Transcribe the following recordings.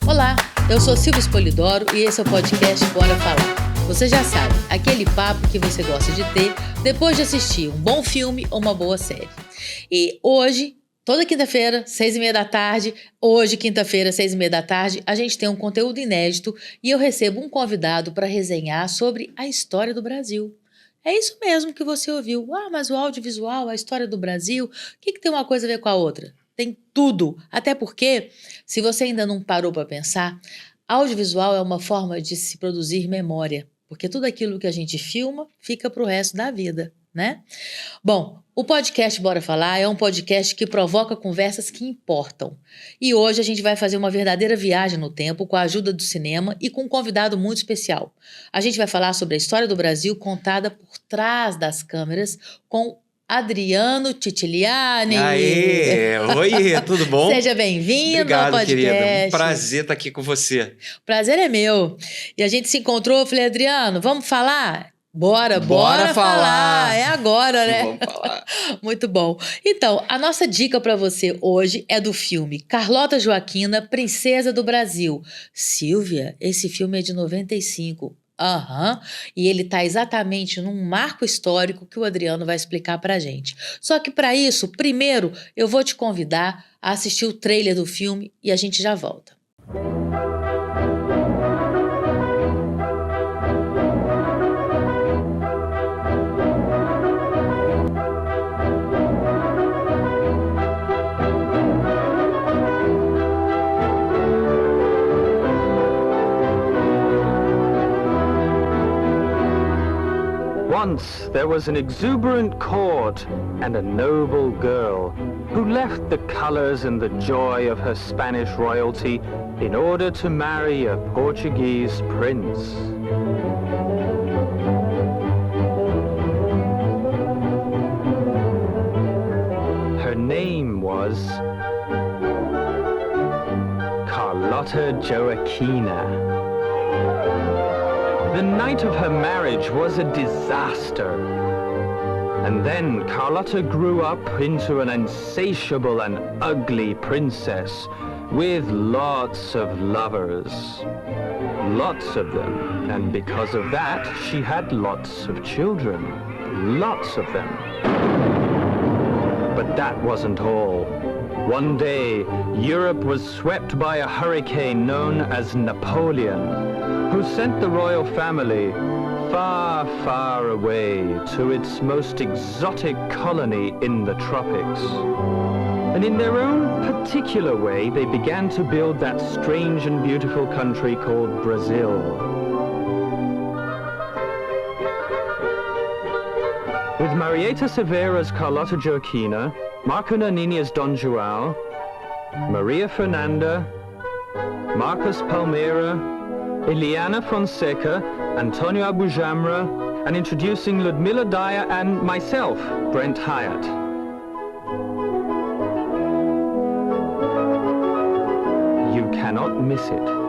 Olá, eu sou Silvia Spolidoro e esse é o podcast Bora Falar. Você já sabe, aquele papo que você gosta de ter depois de assistir um bom filme ou uma boa série. E hoje, toda quinta-feira, 6h30 da tarde, hoje, quinta-feira, 6h30 da tarde, a gente tem um conteúdo inédito e eu recebo um convidado para resenhar sobre a história do Brasil. É isso mesmo que você ouviu. Mas o audiovisual, a história do Brasil, o que tem uma coisa a ver com a outra? Tem tudo. Até porque, se você ainda não parou para pensar, audiovisual é uma forma de se produzir memória. Porque tudo aquilo que a gente filma fica para o resto da vida, né? Bom, o podcast Bora Falar é um podcast que provoca conversas que importam. E hoje a gente vai fazer uma verdadeira viagem no tempo com a ajuda do cinema e com um convidado muito especial. A gente vai falar sobre a história do Brasil contada por trás das câmeras com Adriano Titiliani. Aê! Oi, tudo bom? Seja bem-vindo Obrigado, ao podcast. querida. Um prazer estar aqui com você. Prazer é meu. E a gente se encontrou, eu falei, Adriano, vamos falar? Bora falar. É agora, né? Vamos falar. Muito bom. Então, a nossa dica para você hoje é do filme Carlota Joaquina, Princesa do Brasil. Silvia, esse filme é de 95. E ele está exatamente num marco histórico que o Adriano vai explicar pra gente. Só que para isso, primeiro, eu vou te convidar a assistir o trailer do filme e a gente já volta. Once there was an exuberant court and a noble girl who left the colors and the joy of her Spanish royalty in order to marry a Portuguese prince. Her name was Carlota Joaquina. The night of her marriage was a disaster. And then Carlota grew up into an insatiable and ugly princess with lots of lovers. Lots of them. And because of that, she had lots of children. Lots of them. But that wasn't all. One day, Europe was swept by a hurricane known as Napoleon, who sent the royal family far, far away to its most exotic colony in the tropics. And in their own particular way, they began to build that strange and beautiful country called Brazil. With Marieta Severa as Carlota Joaquina, Marco Nanini as Don João, Maria Fernanda, Marcos Palmeira, Eliana Fonseca, Antonio Abujamra, and introducing Ludmila Daya and myself, Brent Hyatt. You cannot miss it.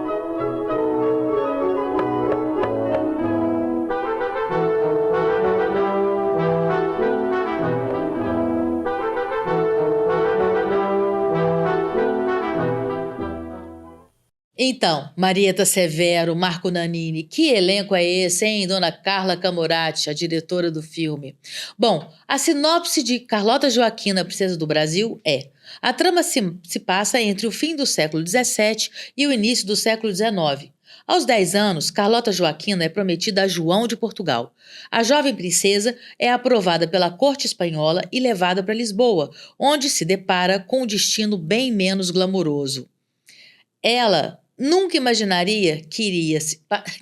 Então, Marieta Severo, Marco Nanini, que elenco é esse, hein? Dona Carla Camurati, a diretora do filme. Bom, a sinopse de Carlota Joaquina, Princesa do Brasil é: a trama se passa entre o fim do século XVII e o início do século XIX. Aos 10 anos, Carlota Joaquina é prometida a João de Portugal. A jovem princesa é aprovada pela corte espanhola e levada para Lisboa, onde se depara com um destino bem menos glamouroso. Ela nunca imaginaria que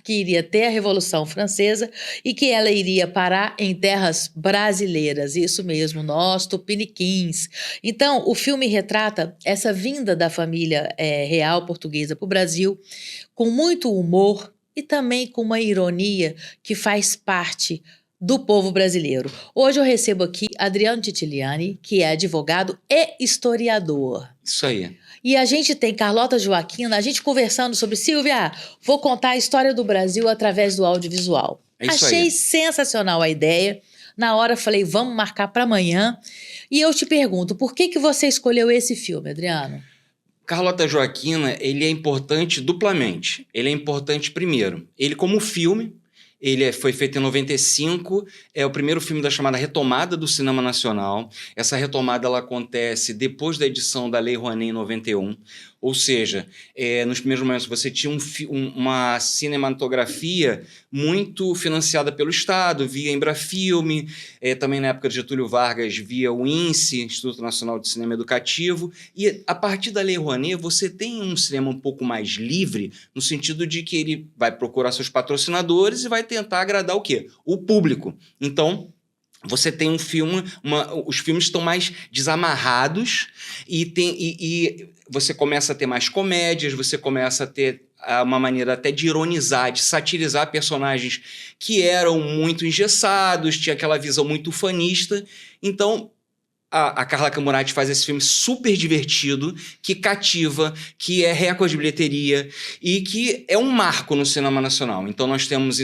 iria ter a Revolução Francesa e que ela iria parar em terras brasileiras. Isso mesmo, nós tupiniquins. Então, o filme retrata essa vinda da família real portuguesa para o Brasil com muito humor e também com uma ironia que faz parte do povo brasileiro. Hoje eu recebo aqui Adriano Titiliani, que é advogado e historiador. Isso aí. E a gente tem Carlota Joaquina, a gente conversando sobre, Silvia, vou contar a história do Brasil através do audiovisual. Achei sensacional a ideia. Na hora falei, vamos marcar para amanhã. E eu te pergunto, por que você escolheu esse filme, Adriano? Carlota Joaquina, ele é importante duplamente. Ele é importante primeiro. Ele como filme, foi feito em 95, é o primeiro filme da chamada retomada do cinema nacional. Essa retomada ela acontece depois da edição da Lei Rouanet em 91. Ou seja, nos primeiros momentos você tinha uma cinematografia muito financiada pelo Estado, via Embrafilme, também na época de Getúlio Vargas via o INSE, Instituto Nacional de Cinema Educativo, e a partir da Lei Rouanet você tem um cinema um pouco mais livre, no sentido de que ele vai procurar seus patrocinadores e vai tentar agradar o quê? O público. Então, você tem um filme, os filmes estão mais desamarrados e você começa a ter mais comédias, você começa a ter uma maneira até de ironizar, de satirizar personagens que eram muito engessados, tinha aquela visão muito ufanista. Então, a Carla Camurati faz esse filme super divertido, que cativa, que é recorde de bilheteria e que é um marco no cinema nacional. Então, nós temos,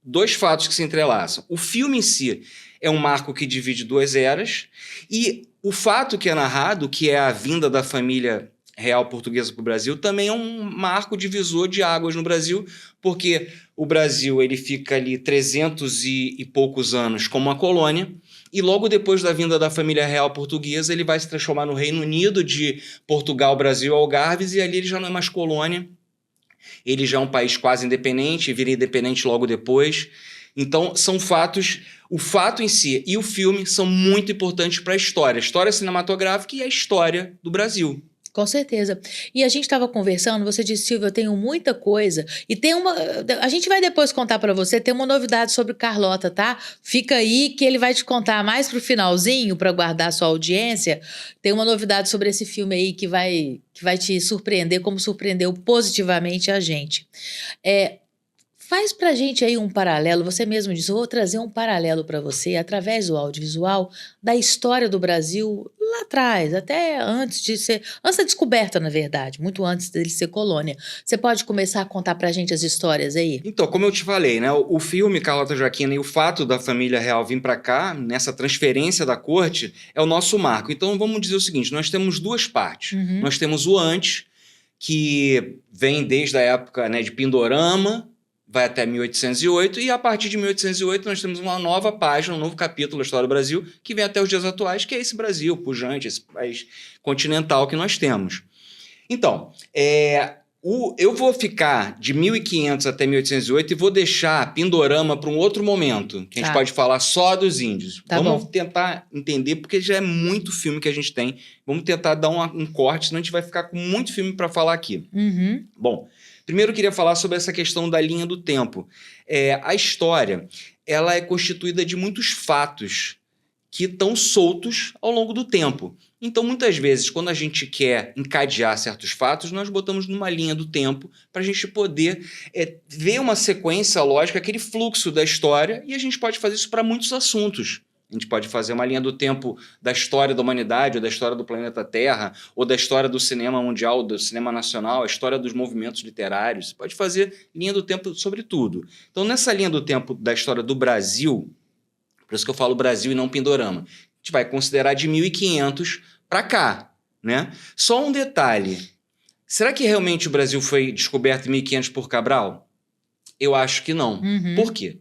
dois fatos que se entrelaçam. O filme em si é um marco que divide duas eras, e o fato que é narrado, que é a vinda da família real portuguesa para o Brasil, também é um marco divisor de águas no Brasil, porque o Brasil ele fica ali 300 e poucos anos como uma colônia, e logo depois da vinda da família real portuguesa, ele vai se transformar no Reino Unido de Portugal, Brasil, Algarves, e ali ele já não é mais colônia, ele já é um país quase independente, vira independente logo depois. Então, são fatos, o fato em si e o filme são muito importantes para a história cinematográfica e a história do Brasil. Com certeza. E a gente estava conversando, você disse, Silvia, eu tenho muita coisa. E tem a gente vai depois contar para você, tem uma novidade sobre Carlota, tá? Fica aí que ele vai te contar mais pro finalzinho, para guardar a sua audiência. Tem uma novidade sobre esse filme aí que vai te surpreender, como surpreendeu positivamente a gente. Faz pra gente aí um paralelo, você mesmo disse, eu vou trazer um paralelo para você, através do audiovisual, da história do Brasil lá atrás, até antes da descoberta, na verdade, muito antes dele ser colônia. Você pode começar a contar pra gente as histórias aí? Então, como eu te falei, né, o filme Carlota Joaquina e o fato da família real vir para cá, nessa transferência da corte, é o nosso marco. Então, vamos dizer o seguinte, nós temos duas partes. Nós temos o antes, que vem desde a época, né, de Pindorama, vai até 1808, e a partir de 1808 nós temos uma nova página, um novo capítulo da história do Brasil, que vem até os dias atuais, que é esse Brasil pujante, esse país continental que nós temos. Então, eu vou ficar de 1500 até 1808 e vou deixar Pindorama para um outro momento, que a gente pode falar só dos índios. Vamos tentar entender, porque já é muito filme que a gente tem. Vamos tentar dar um corte, senão a gente vai ficar com muito filme para falar aqui. Bom, primeiro eu queria falar sobre essa questão da linha do tempo. A história ela é constituída de muitos fatos que estão soltos ao longo do tempo. Então, muitas vezes, quando a gente quer encadear certos fatos, nós botamos numa linha do tempo para a gente poder ver uma sequência lógica, aquele fluxo da história, e a gente pode fazer isso para muitos assuntos. A gente pode fazer uma linha do tempo da história da humanidade, ou da história do planeta Terra, ou da história do cinema mundial, do cinema nacional, a história dos movimentos literários. Você pode fazer linha do tempo sobre tudo. Então, nessa linha do tempo da história do Brasil, por isso que eu falo Brasil e não Pindorama, a gente vai considerar de 1500 para cá, né? Só um detalhe. Será que realmente o Brasil foi descoberto em 1500 por Cabral? Eu acho que não. Por quê?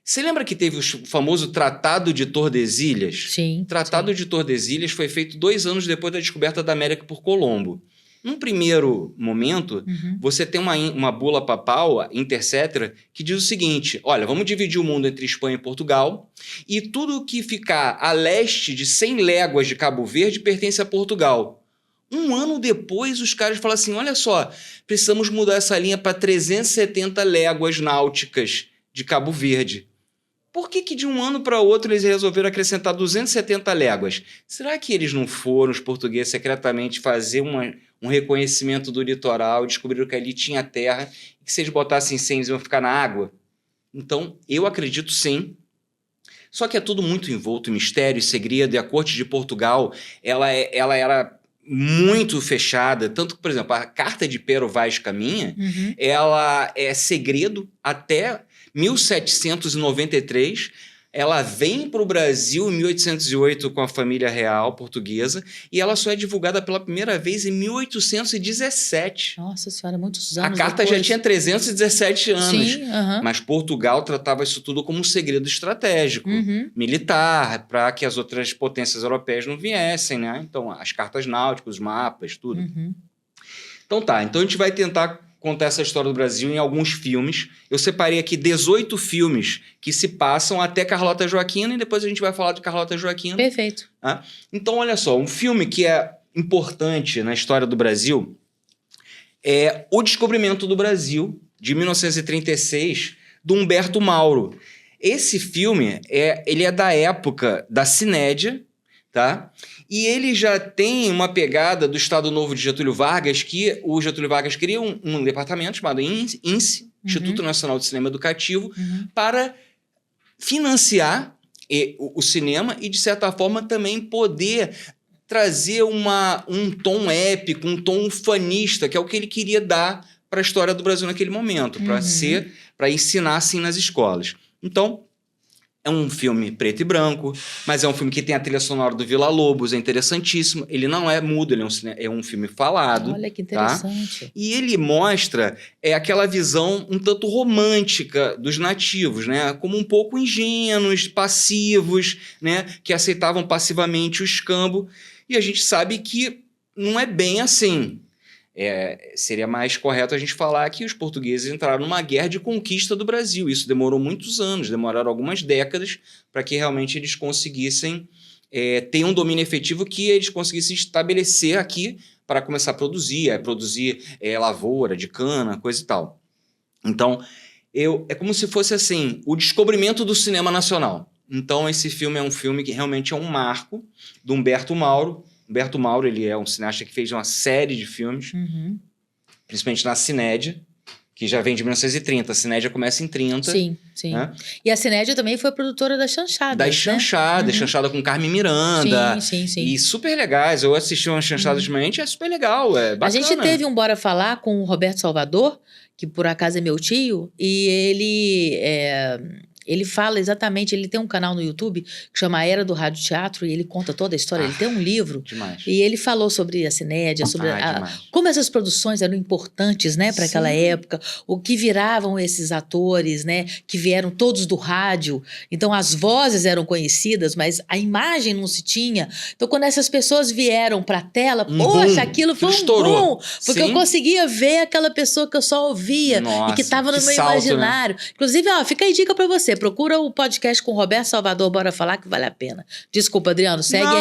Você lembra que teve o famoso Tratado de Tordesilhas? Sim. O Tratado de Tordesilhas foi feito 2 anos depois da descoberta da América por Colombo. Num primeiro momento, você tem uma bula papal, Intercetera, que diz o seguinte, olha, vamos dividir o mundo entre Espanha e Portugal, e tudo que ficar a leste de 100 léguas de Cabo Verde pertence a Portugal. 1 ano depois, os caras falam assim, olha só, precisamos mudar essa linha para 370 léguas náuticas de Cabo Verde. Por que de um ano para outro eles resolveram acrescentar 270 léguas? Será que eles não foram, os portugueses, secretamente fazer um reconhecimento do litoral, descobriram que ali tinha terra, e que se eles botassem 100 eles iam ficar na água? Então, eu acredito sim. Só que é tudo muito envolto em mistério e segredo, e a corte de Portugal, ela era muito fechada, tanto que, por exemplo, a Carta de Pero Vaz Caminha, ela é segredo até 1793, ela vem para o Brasil em 1808 com a família real portuguesa e ela só é divulgada pela primeira vez em 1817. Nossa senhora, muitos A anos carta depois. já tinha 317 anos. Sim, aham. Mas Portugal tratava isso tudo como um segredo estratégico, militar, para que as outras potências europeias não viessem, né? Então, as cartas náuticas, os mapas, tudo. Então tá, então a gente vai tentar contar essa história do Brasil em alguns filmes. Eu separei aqui 18 filmes que se passam até Carlota Joaquina e depois a gente vai falar de Carlota Joaquina. Perfeito. Tá? Então, olha só, um filme que é importante na história do Brasil é O Descobrimento do Brasil, de 1936, do Humberto Mauro. Esse filme, ele é da época da Cinédia, tá? E ele já tem uma pegada do Estado Novo de Getúlio Vargas, que o Getúlio Vargas cria um departamento chamado INSE, Instituto Nacional de Cinema Educativo, para financiar o cinema e, de certa forma, também poder trazer um tom épico, um tom ufanista, que é o que ele queria dar para a história do Brasil naquele momento, para ensinar assim nas escolas. Então, é um filme preto e branco, mas é um filme que tem a trilha sonora do Villa-Lobos, é interessantíssimo. Ele não é mudo, ele é um filme falado. Olha que interessante. Tá? E ele mostra aquela visão um tanto romântica dos nativos, né? Como um pouco ingênuos, passivos, né? Que aceitavam passivamente o escambo. E a gente sabe que não é bem assim. Seria mais correto a gente falar que os portugueses entraram numa guerra de conquista do Brasil. Isso demorou muitos anos, demoraram algumas décadas para que realmente eles conseguissem ter um domínio efetivo, que eles conseguissem estabelecer aqui para começar a produzir lavoura de cana, coisa e tal. Então, é como se fosse assim, o descobrimento do cinema nacional. Então, esse filme é um filme que realmente é um marco do Humberto Mauro. Humberto Mauro, ele é um cineasta que fez uma série de filmes, principalmente na Cinédia, que já vem de 1930. A Cinédia começa em 30. Sim. Né? E a Cinédia também foi produtora das Chanchadas, Das Chanchadas, Chanchada com Carmen Miranda. Sim. E super legais. Eu assisti umas Chanchadas ultimamente, é super legal, é bacana. A gente teve um Bora Falar com o Roberto Salvador, que por acaso é meu tio, e ele fala exatamente, ele tem um canal no YouTube que chama Era do Rádio Teatro, e ele conta toda a história, ele tem um livro. Demais. E ele falou sobre a Cinédia, sobre como essas produções eram importantes, né, para aquela época, o que viravam esses atores, né, que vieram todos do rádio. Então as vozes eram conhecidas, mas a imagem não se tinha. Então quando essas pessoas vieram para a tela, poxa, aquilo foi um boom, porque eu conseguia ver aquela pessoa que eu só ouvia. Nossa, e que estava no meu salto, imaginário. Né? Inclusive, fica aí dica para você. Procura o podcast com o Roberto Salvador, Bora Falar, que vale a pena. Desculpa, Adriano, segue aí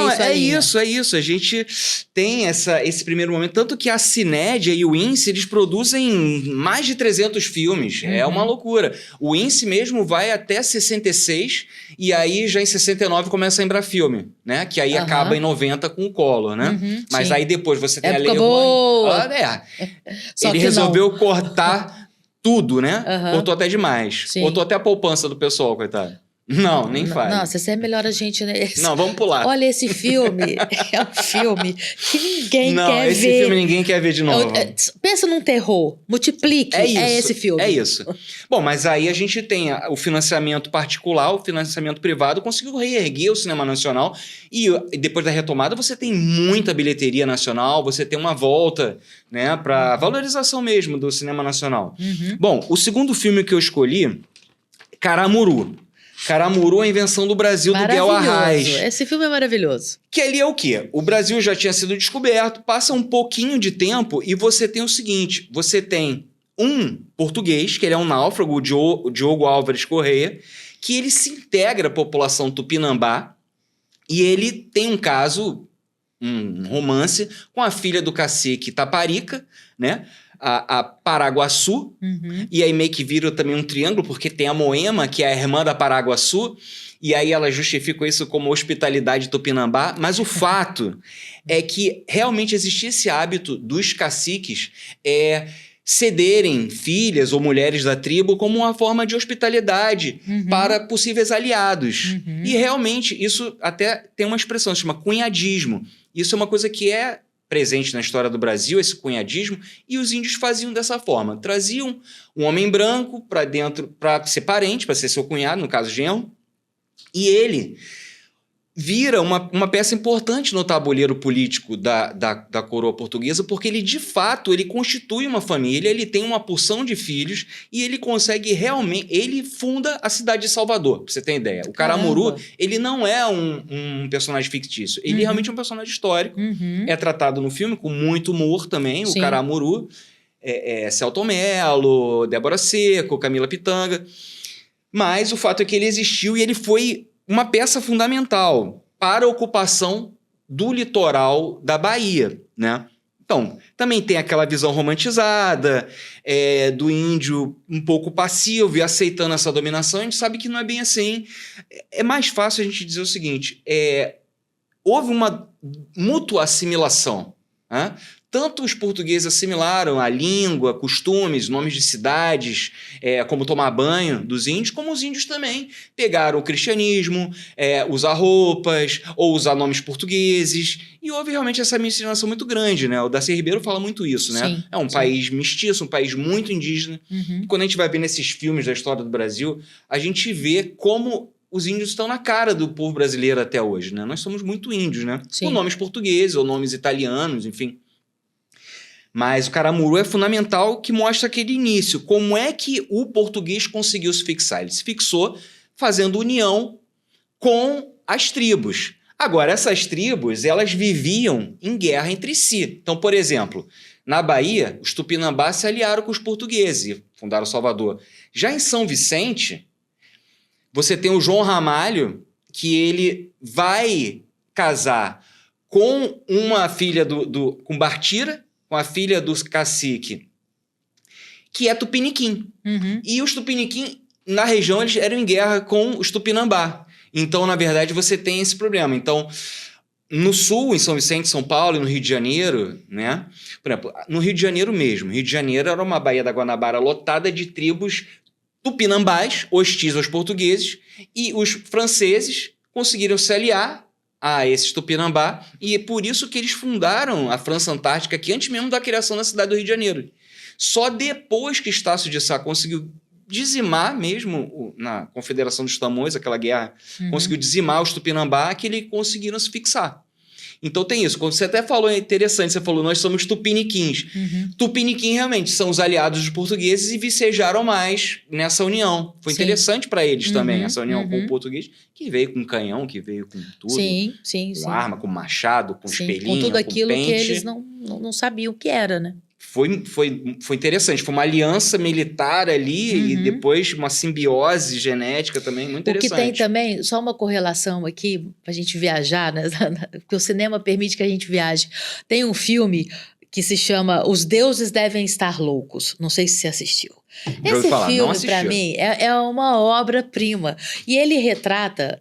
sua linha. É isso. A gente tem esse primeiro momento. Tanto que a Cinédia e o INSE, eles produzem mais de 300 filmes. É uma loucura. O INSE mesmo vai até 66 e aí já em 69 começa a Embrafilme, né? Que aí acaba em 90 com o Collor, né? Mas aí depois você tem época a Lei boa. Ele resolveu cortar tudo, né? Cortou até demais. Sim. Cortou até a poupança do pessoal, coitado. Não, nem faz. Nossa, esse é melhor a gente... Né? Não, vamos pular. Olha, esse filme é um filme que ninguém quer ver. Não, esse filme ninguém quer ver de novo. Pensa num terror, multiplique, é esse filme. É isso. Bom, mas aí a gente tem o financiamento particular, o financiamento privado, conseguiu reerguer o cinema nacional e depois da retomada você tem muita bilheteria nacional, você tem uma volta, né, para valorização mesmo do cinema nacional. Bom, o segundo filme que eu escolhi, Caramuru. Caramuru, a invenção do Brasil, do Guel Arraes. Esse filme é maravilhoso. Que ali é o quê? O Brasil já tinha sido descoberto, passa um pouquinho de tempo e você tem o seguinte, você tem um português, que ele é um náufrago, o Diogo Álvares Correia, que ele se integra à população tupinambá e ele tem um caso, um romance com a filha do cacique Taparica, né? A Paraguaçu, e aí meio que vira também um triângulo, porque tem a Moema, que é a irmã da Paraguaçu, e aí ela justifica isso como hospitalidade tupinambá, mas o fato é que realmente existia esse hábito dos caciques cederem filhas ou mulheres da tribo como uma forma de hospitalidade para possíveis aliados. E realmente isso até tem uma expressão, se chama cunhadismo. Isso é uma coisa que é presente na história do Brasil, esse cunhadismo, e os índios faziam dessa forma. Traziam um homem branco para dentro, para ser parente, para ser seu cunhado, no caso genro, E ele vira uma peça importante no tabuleiro político da coroa portuguesa, porque ele, de fato, ele constitui uma família, ele tem uma porção de filhos e ele consegue realmente... Ele funda a cidade de Salvador, pra você ter ideia. O Caramuru, ele não é um personagem fictício, ele realmente é um personagem histórico. É tratado no filme com muito humor também, Sim. o Caramuru, Selton Mello, Débora Seco, Camila Pitanga. Mas o fato é que ele existiu e ele foi uma peça fundamental para a ocupação do litoral da Bahia, né? Então, também tem aquela visão romantizada do índio um pouco passivo e aceitando essa dominação. A gente sabe que não é bem assim. É mais fácil a gente dizer o seguinte, houve uma mútua assimilação, né? Tanto os portugueses assimilaram a língua, costumes, nomes de cidades, como tomar banho dos índios, como os índios também pegaram o cristianismo, usar roupas ou usar nomes portugueses. E houve realmente essa miscigenação muito grande, né? O Darcy Ribeiro fala muito isso, né? Sim, é um país mestiço, um país muito indígena. E quando a gente vai ver nesses filmes da história do Brasil, a gente vê como os índios estão na cara do povo brasileiro até hoje, né? Nós somos muito índios, né? Sim. Com nomes portugueses ou nomes italianos, enfim. Mas o Caramuru é fundamental, que mostra aquele início. Como é que o português conseguiu se fixar? Ele se fixou fazendo união com as tribos. Agora, essas tribos, elas viviam em guerra entre si. Então, por exemplo, na Bahia, os Tupinambás se aliaram com os portugueses e fundaram Salvador. Já em São Vicente, você tem o João Ramalho, que ele vai casar com uma filha com Bartira, com a filha do cacique, que é Tupiniquim. E os Tupiniquim, na região, eles eram em guerra com os Tupinambá. Então, na verdade, você tem esse problema. Então, no sul, em São Vicente, São Paulo e no Rio de Janeiro, né? Por exemplo, no Rio de Janeiro mesmo. Rio de Janeiro era uma Baía da Guanabara lotada de tribos tupinambás, hostis aos portugueses, e os franceses conseguiram se aliar a esses Tupinambá, e é por isso que eles fundaram a França Antártica, que antes mesmo da criação da cidade do Rio de Janeiro. Só depois que Estácio de Sá conseguiu dizimar mesmo, na Confederação dos Tamoios, aquela guerra, conseguiu dizimar os Tupinambá, que eles conseguiram se fixar. Então tem isso. Quando você até falou, é interessante, você falou, nós somos tupiniquins. Tupiniquim realmente são os aliados dos portugueses e vicejaram mais nessa união. Foi interessante para eles também, essa união com o português, que veio com canhão, que veio com tudo. Com arma, com machado, com espelhinho, com tudo aquilo com pente. que eles não sabiam o que era, né? Foi interessante. Foi uma aliança militar ali e depois uma simbiose genética também muito interessante. O que tem também, só uma correlação aqui, pra gente viajar, né? Porque o cinema permite que a gente viaje. Tem um filme que se chama Os Deuses Devem Estar Loucos. Não sei se você assistiu. Esse filme, para mim, é uma obra-prima. E ele retrata...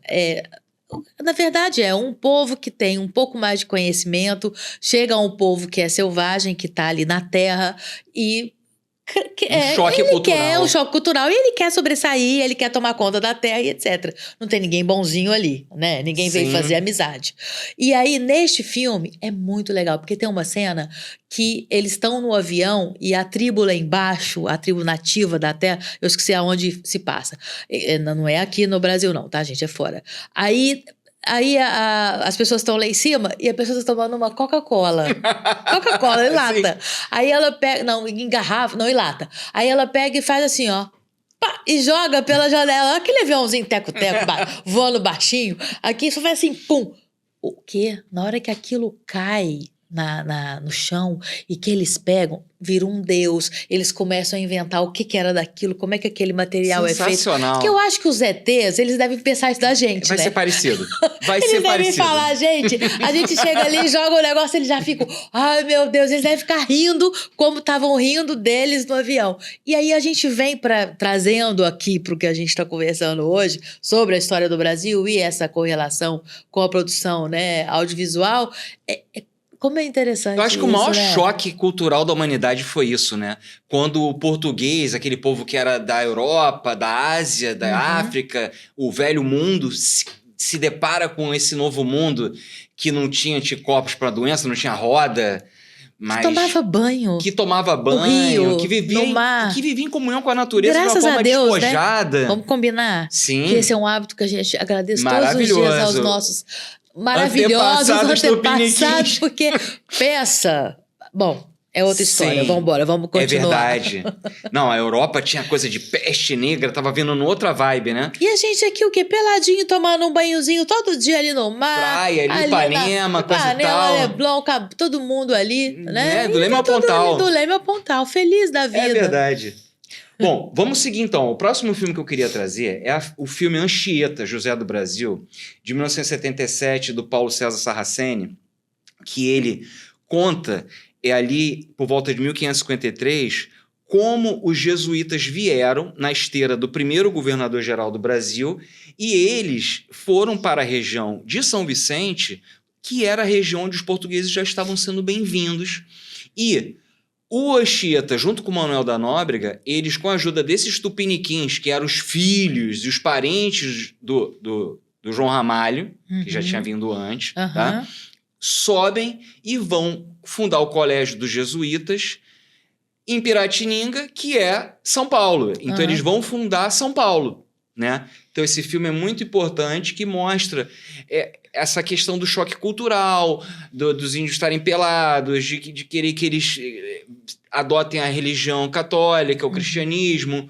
Na verdade, é um povo que tem um pouco mais de conhecimento, chega a um povo que é selvagem, que está ali na terra e... choque cultural. Quer um choque cultural e ele quer sobressair, ele quer tomar conta da terra e etc. Não tem ninguém bonzinho ali, né? Ninguém veio fazer amizade. E aí, neste filme, é muito legal, porque tem uma cena que eles estão no avião e a tribo lá embaixo, a tribo nativa da terra, eu esqueci aonde se passa. Não é aqui no Brasil não, tá, gente? É fora. Aí as pessoas estão lá em cima e as pessoas estão tomando uma Coca-Cola. Coca-Cola em lata. Aí ela pega... Não, em garrafa, não, em lata. Aí ela pega e faz assim, ó. Pá, e joga pela janela. Aquele aviãozinho teco-teco, voando baixinho. Aqui só faz assim, pum. O quê? Na hora que aquilo cai no chão e que eles pegam, vira um deus, eles começam a inventar o que era daquilo, como é que aquele material é feito. Sensacional. Porque eu acho que os ETs, eles devem pensar isso da gente, Vai né? ser parecido. Eles devem falar, a gente chega ali, joga o negócio, eles já ficam, ai meu Deus, eles devem ficar rindo como estavam rindo deles no avião. E aí a gente vem trazendo aqui para o que a gente está conversando hoje, sobre a história do Brasil e essa correlação com a produção, né, audiovisual, como é interessante. Eu acho que o maior choque cultural da humanidade foi isso, né? Quando o português, aquele povo que era da Europa, da Ásia, da África, o velho mundo, se depara com esse novo mundo que não tinha anticorpos para a doença, não tinha roda, mais... Que tomava banho. Rio, que vivia, no mar. Que vivia em comunhão com a natureza. Graças de uma forma a Deus, despojada. Né? Vamos combinar? Sim. Que esse é um hábito que a gente agradece todos os dias aos nossos maravilhosos antepassados, porque peça... Bom... É outra história, vamos embora, vamos continuar. É verdade. Não, a Europa tinha coisa de peste negra, tava vindo numa outra vibe, né? E a gente aqui, o quê? Peladinho, tomando um banhozinho todo dia ali no mar. Praia, ali Ipanema, coisa e tal. Leblon, todo mundo ali, né? Do Leme ao Pontal. Do Leme ao Pontal, feliz da vida. É verdade. Bom, vamos seguir então. O próximo filme que eu queria trazer é o filme Anchieta, José do Brasil, de 1977, do Paulo César Sarraceni, que ele conta... É ali, por volta de 1553, como os jesuítas vieram na esteira do primeiro governador-geral do Brasil e eles foram para a região de São Vicente, que era a região onde os portugueses já estavam sendo bem-vindos. E o Anchieta, junto com o Manuel da Nóbrega, eles, com a ajuda desses tupiniquins, que eram os filhos e os parentes do João Ramalho, que já tinha vindo antes, tá? Sobem e vão fundar o Colégio dos Jesuítas em Piratininga, que é São Paulo. Então, eles vão fundar São Paulo, né? Então, esse filme é muito importante, que mostra essa questão do choque cultural, dos índios estarem pelados, de querer que eles adotem a religião católica, o cristianismo,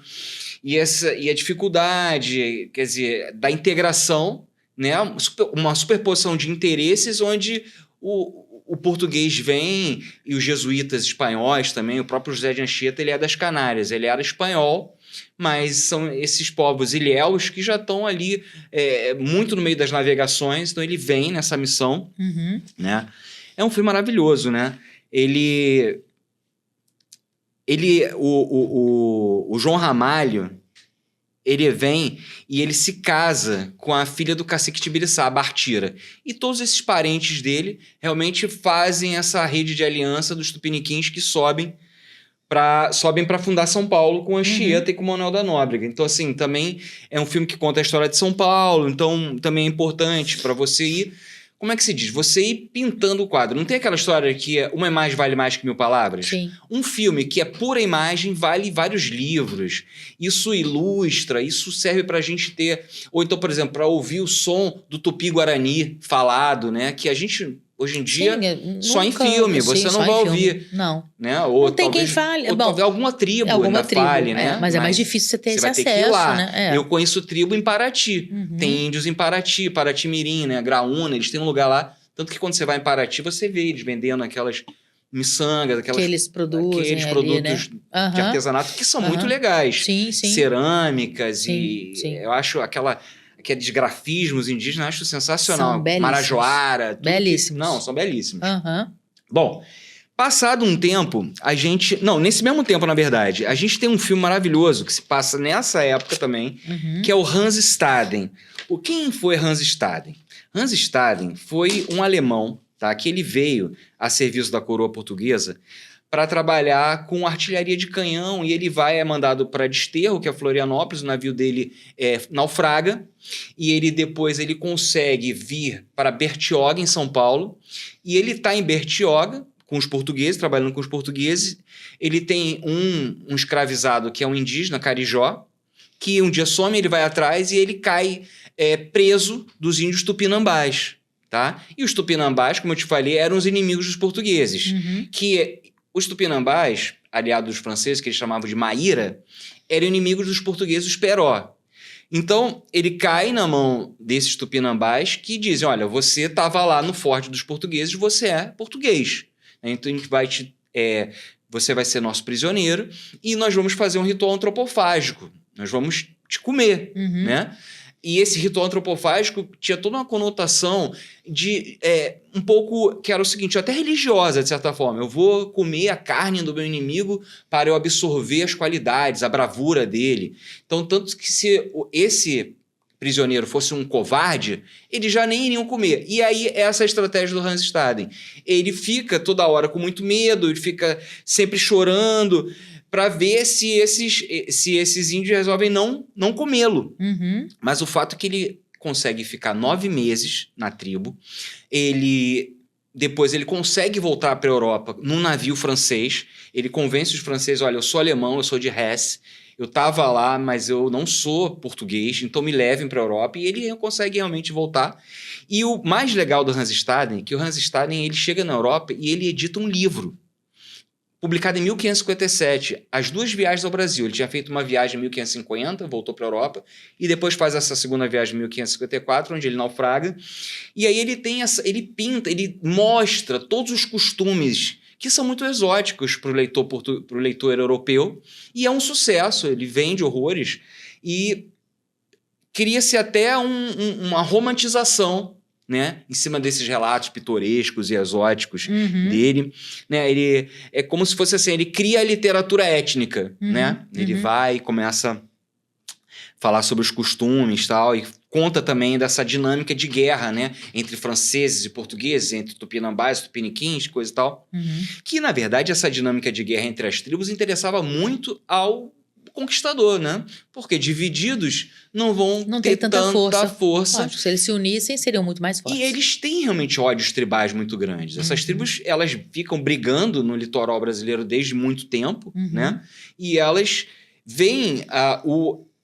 e a dificuldade, quer dizer, da integração, né? Uma superposição de interesses onde o português vem e os jesuítas espanhóis também, o próprio José de Anchieta, ele é das Canárias, ele era espanhol, mas são esses povos ilhéus que já estão ali muito no meio das navegações, então ele vem nessa missão, né? É um filme maravilhoso, né? O João Ramalho, ele vem e ele se casa com a filha do cacique Tibiriçá, a Bartira. E todos esses parentes dele realmente fazem essa rede de aliança dos tupiniquins que sobem para fundar São Paulo com Anchieta e com Manuel da Nóbrega. Então, assim, também é um filme que conta a história de São Paulo, então também é importante para você ir... Como é que se diz? Você ir pintando o quadro. Não tem aquela história que uma imagem vale mais que 1000 palavras? Sim. Um filme que é pura imagem vale vários livros. Isso ilustra, isso serve pra gente ter... Ou então, por exemplo, para ouvir o som do Tupi-Guarani falado, né? Que a gente... Hoje em dia, só em filme, você não vai ouvir. Não. Né? Ou não tem talvez, quem fale. Ou talvez alguma tribo ainda fale, né? Mas é mais difícil você ter esse acesso, ter que ir lá. Né? Eu conheço tribo em Paraty. Tem índios em Paraty, Paraty-Mirim, né? Graúna, eles têm um lugar lá. Tanto que quando você vai em Paraty, você vê eles vendendo aquelas miçangas, aqueles produtos ali, né? De artesanato que são muito legais. Sim, sim. Cerâmicas sim. Eu acho aqueles grafismos indígenas, acho sensacional. São belíssimos. Marajoara. Belíssimos. Não, são belíssimos. Bom, passado um tempo, a gente... Não, nesse mesmo tempo, na verdade, a gente tem um filme maravilhoso que se passa nessa época também, que é o Hans Staden. Quem foi Hans Staden? Hans Staden foi um alemão, tá? Que ele veio a serviço da coroa portuguesa para trabalhar com artilharia de canhão, e ele é mandado para Desterro, que é Florianópolis, o navio dele naufraga, e depois ele consegue vir para Bertioga, em São Paulo, e ele está em Bertioga, com os portugueses, trabalhando com os portugueses. Ele tem um escravizado, que é um indígena, Carijó, que um dia some, ele vai atrás e ele cai preso dos índios tupinambás, tá? E os tupinambás, como eu te falei, eram os inimigos dos portugueses, que... Os tupinambás, aliados dos franceses, que eles chamavam de Maíra, eram inimigos dos portugueses, os Peró. Então, ele cai na mão desses tupinambás que dizem, olha, você estava lá no forte dos portugueses, você é português. Então, a gente vai você vai ser nosso prisioneiro e nós vamos fazer um ritual antropofágico. Nós vamos te comer, né? E esse ritual antropofágico tinha toda uma conotação de um pouco, que era o seguinte, até religiosa, de certa forma. Eu vou comer a carne do meu inimigo para eu absorver as qualidades, a bravura dele. Então, tanto que se esse prisioneiro fosse um covarde, eles já nem iriam comer. E aí, essa é a estratégia do Hans Staden. Ele fica toda hora com muito medo, ele fica sempre chorando, para ver se esses índios resolvem não comê-lo. Mas o fato é que ele consegue ficar 9 meses na tribo, ele depois ele consegue voltar para a Europa num navio francês. Ele convence os franceses, olha, eu sou alemão, eu sou de Hesse, eu estava lá, mas eu não sou português, então me levem para a Europa. E ele consegue realmente voltar. E o mais legal do Hans Staden é que o Hans Staden ele chega na Europa e ele edita um livro, publicado em 1557, As Duas Viagens ao Brasil. Ele tinha feito uma viagem em 1550, voltou para a Europa, e depois faz essa segunda viagem em 1554, onde ele naufraga. E aí ele pinta, ele mostra todos os costumes que são muito exóticos para o leitor europeu, e é um sucesso, ele vende horrores, e cria-se até uma romantização, né, em cima desses relatos pitorescos e exóticos dele, né, ele é como se fosse assim, ele cria a literatura étnica, né, ele vai e começa a falar sobre os costumes e tal, e conta também dessa dinâmica de guerra, né, entre franceses e portugueses, entre tupinambás e tupiniquins, coisa e tal, que na verdade essa dinâmica de guerra entre as tribos interessava muito ao conquistador, né? Porque divididos não ter tanta força. Lógico, se eles se unissem, seriam muito mais fortes. E eles têm realmente ódios tribais muito grandes. Essas tribos, elas ficam brigando no litoral brasileiro desde muito tempo, né? E elas veem a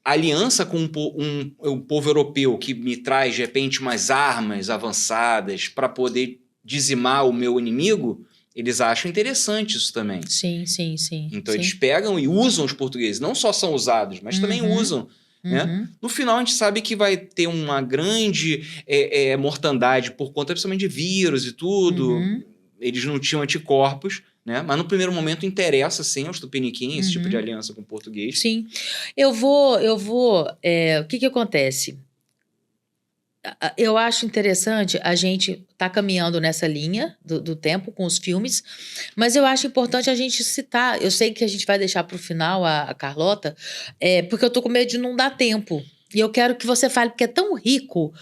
aliança com o povo europeu, que me traz, de repente, umas armas avançadas para poder dizimar o meu inimigo. Eles acham interessante isso também. Sim. Então eles pegam e usam os portugueses. Não só são usados, mas também usam. Né? No final a gente sabe que vai ter uma grande mortandade por conta principalmente de vírus e tudo. Eles não tinham anticorpos, né? Mas no primeiro momento interessa sim aos tupiniquins esse tipo de aliança com o português. Sim. Eu vou o que acontece? Eu acho interessante a gente tá caminhando nessa linha do tempo com os filmes, mas eu acho importante a gente citar. Eu sei que a gente vai deixar para o final a Carlota, porque eu tô com medo de não dar tempo. E eu quero que você fale, porque é tão rico.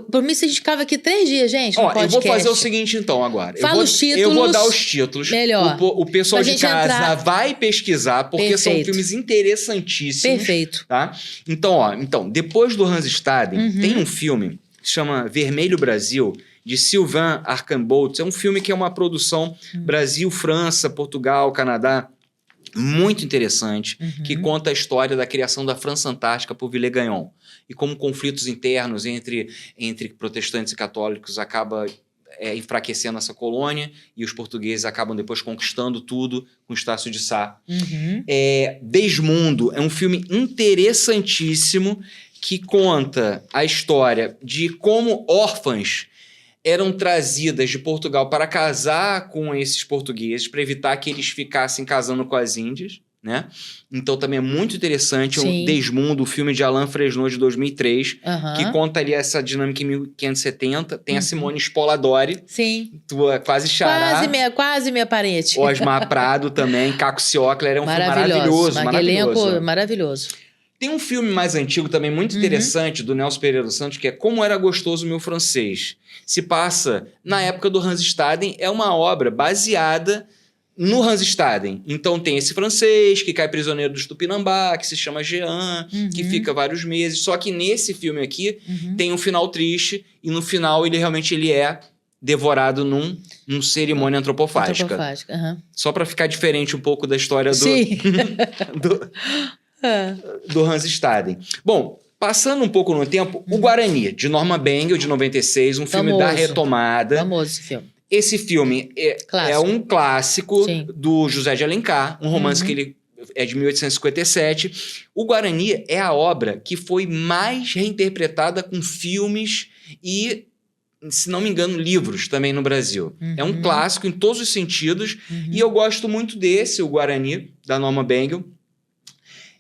Por mim, se a gente ficava aqui 3 dias, gente, no podcast. Eu vou fazer o seguinte, então, agora. Fala os títulos. Eu vou dar os títulos. Melhor. O pessoal de casa vai pesquisar, porque são filmes interessantíssimos. Perfeito. Tá? Então, depois do Hans Staden, tem um filme que se chama Vermelho Brasil, de Sylvain Archambault. É um filme que é uma produção Brasil, França, Portugal, Canadá, muito interessante, que conta a história da criação da França Antártica por Villegagnon e como conflitos internos entre protestantes e católicos acaba enfraquecendo essa colônia e os portugueses acabam depois conquistando tudo com Estácio de Sá. Desmundo é um filme interessantíssimo que conta a história de como órfãs eram trazidas de Portugal para casar com esses portugueses, para evitar que eles ficassem casando com as índias, né? Então também é muito interessante o Desmundo, o filme de Alain Fresnot de 2003, que conta ali essa dinâmica em 1570. Tem a Simone Spoladori, tua quase xará. Quase minha parente. Osmar Prado também, Caco Ciocler, é um filme maravilhoso. Elenco maravilhoso. Tem um filme mais antigo também muito interessante do Nelson Pereira dos Santos, que é Como Era Gostoso o Meu Francês. Se passa na época do Hans Staden, é uma obra baseada no Hans Staden. Então tem esse francês que cai prisioneiro do Tupinambá, que se chama Jean, que fica vários meses. Só que nesse filme aqui tem um final triste e no final ele é devorado num cerimônia antropofágica. Só para ficar diferente um pouco da história do Hans Staden. Bom, passando um pouco no tempo, o Guarani, de Norma Bengel, de 96, um filme da retomada. Famoso esse filme. Esse filme é um clássico do José de Alencar, um romance que ele é de 1857. O Guarani é a obra que foi mais reinterpretada com filmes e, se não me engano, livros também no Brasil. É um clássico em todos os sentidos e eu gosto muito desse, o Guarani, da Norma Bengel.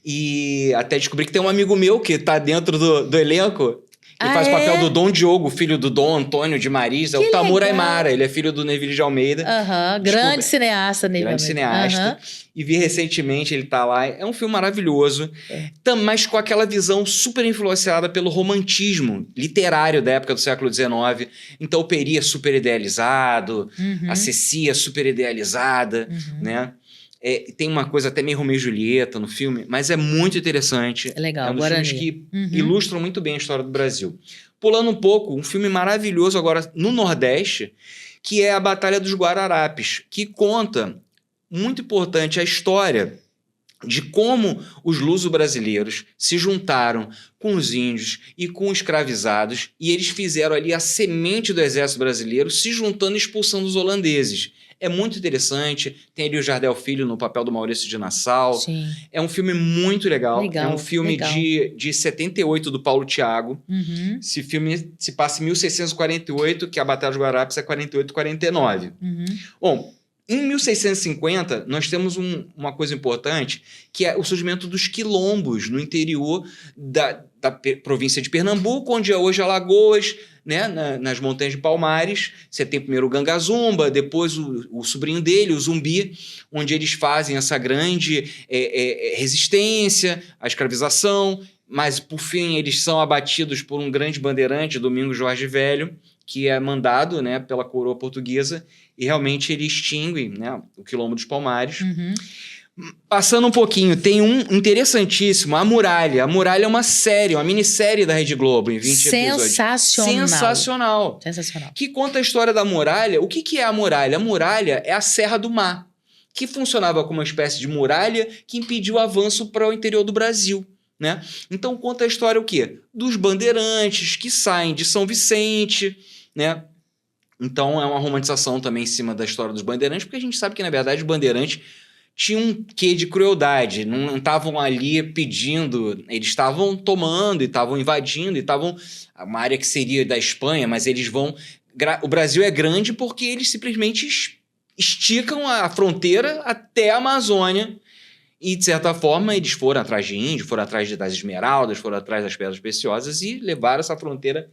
E até descobri que tem um amigo meu que tá dentro do elenco, que faz o papel do Dom Diogo, filho do Dom Antônio de Maris, é o Tamur Aimara, ele é filho do Neville de Almeida. Grande cineasta, Neville. Grande cineasta. E vi recentemente, ele tá lá. É um filme maravilhoso, mas com aquela visão super influenciada pelo romantismo literário da época do século XIX. Então o Peri é super idealizado, a Ceci é super idealizada, né? Tem uma coisa até meio Romeu e Julieta no filme, mas é muito interessante. É legal, é um dos filmes que ilustram muito bem a história do Brasil. Pulando um pouco, um filme maravilhoso agora no Nordeste, que é a Batalha dos Guararapes, que conta, muito importante, a história de como os luso-brasileiros se juntaram com os índios e com os escravizados, e eles fizeram ali a semente do exército brasileiro, se juntando e expulsando os holandeses. É muito interessante, tem ali o Jardel Filho no papel do Maurício de Nassau. Sim. É um filme muito legal. Legal, É um filme legal. de 78, do Paulo Thiago. Uhum, Esse filme se passa em 1648, que a Batalha dos Guararapes é 48 e 49. uhum. Bom, em 1650, nós temos uma coisa importante, que é o surgimento dos quilombos no interior da província de Pernambuco, onde é hoje Alagoas, né, nas Montanhas de Palmares. Você tem primeiro o Gangazumba, depois o sobrinho dele, o Zumbi, onde eles fazem essa grande resistência à escravização, mas, por fim, eles são abatidos por um grande bandeirante, Domingos Jorge Velho, que é mandado, né, pela coroa portuguesa, e realmente ele extingue, né, o Quilombo dos Palmares. Uhum. Passando um pouquinho, tem um interessantíssimo, A Muralha. A Muralha é uma série, uma minissérie da Rede Globo, em 20 episódios. Sensacional. Sensacional. Que conta a história da muralha. O que é a muralha? A muralha é a Serra do Mar, que funcionava como uma espécie de muralha que impediu o avanço para o interior do Brasil, né? Então conta a história o quê? Dos bandeirantes que saem de São Vicente, né? Então é uma romantização também em cima da história dos bandeirantes, porque a gente sabe que, na verdade, os bandeirantes tinham um quê de crueldade, não estavam ali pedindo, eles estavam tomando e estavam invadindo, e estavam uma área que seria da Espanha, mas eles vão... O Brasil é grande porque eles simplesmente esticam a fronteira até a Amazônia, e, de certa forma, eles foram atrás de índio, foram atrás das esmeraldas, foram atrás das pedras preciosas e levaram essa fronteira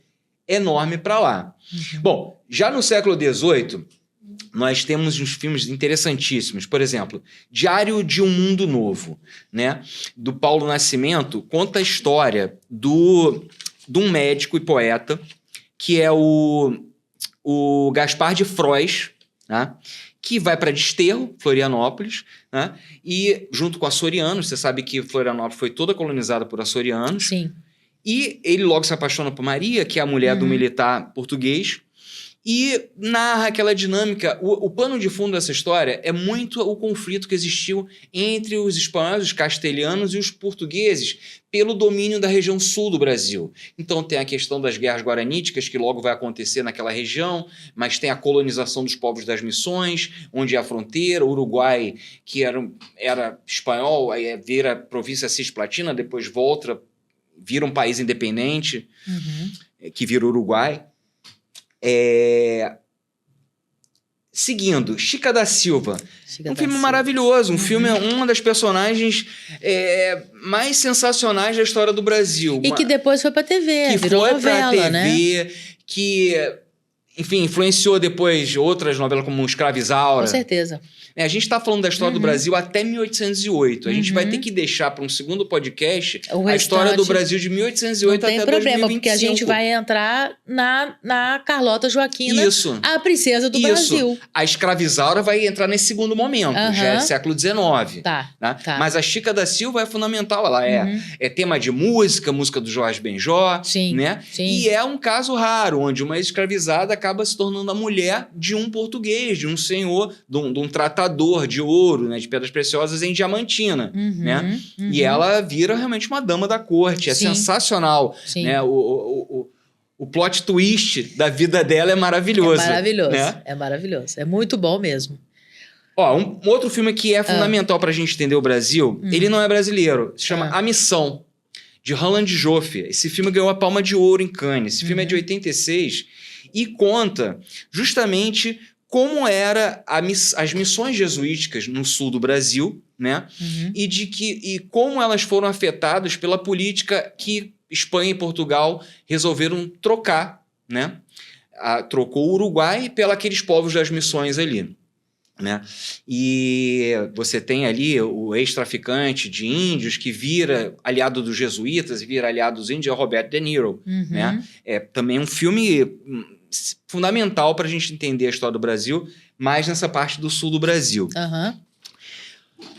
enorme para lá. Uhum. Bom, já no século XVIII, nós temos uns filmes interessantíssimos. Por exemplo, Diário de um Mundo Novo, né? Do Paulo Nascimento, conta a história de um médico e poeta, que é o Gaspar de Frois, né? Que vai para Desterro, Florianópolis, né? E junto com açorianos, você sabe que Florianópolis foi toda colonizada por açorianos. Sim. E ele logo se apaixona por Maria, que é a mulher do militar português, e narra aquela dinâmica. O pano de fundo dessa história é muito o conflito que existiu entre os espanhóis, os castelhanos e os portugueses pelo domínio da região sul do Brasil. Então tem a questão das guerras guaraníticas, que logo vai acontecer naquela região, mas tem a colonização dos povos das missões, onde é a fronteira, o Uruguai, que era espanhol, aí vira província cisplatina, depois vira um país independente, que vira Uruguai. Seguindo, Chica da Silva. Filme maravilhoso, um filme, uma das personagens mais sensacionais da história do Brasil. E que depois foi pra TV, que virou foi novela, pra TV, né? que, enfim, influenciou depois outras novelas como Escravizaura. Com certeza. A gente está falando da história do Brasil até 1808. A gente vai ter que deixar para um segundo podcast a história do Brasil de 1808 até 2025. Não tem problema, porque a gente vai entrar na Carlota Joaquina, Isso. a princesa do Brasil. A Escravizaura vai entrar nesse segundo momento, já é século XIX. Tá. Mas a Chica da Silva é fundamental. Ela é tema de música do Jorge Benjó. Sim, né? sim. E é um caso raro, onde uma escravizada acaba se tornando a mulher de um português, de um senhor, de um tratador de ouro, né, de pedras preciosas em Diamantina, né? E ela vira realmente uma dama da corte. É sensacional. Sim. Né? O plot twist da vida dela é maravilhoso. É maravilhoso. Né? É maravilhoso. É muito bom mesmo. Ó, um outro filme que é fundamental pra gente entender o Brasil, ele não é brasileiro, se chama A Missão, de Roland Joffé. Esse filme ganhou a Palma de Ouro em Cannes. Esse filme é de 86 e conta justamente como eram as missões jesuíticas no sul do Brasil, né? E como elas foram afetadas pela política que Espanha e Portugal resolveram trocar, né? Trocou o Uruguai aqueles povos das missões ali, né? E você tem ali o ex-traficante de índios que vira aliado dos jesuítas e vira aliado dos índios, é o Robert De Niro, né? É também um filme fundamental para a gente entender a história do Brasil, mais nessa parte do sul do Brasil.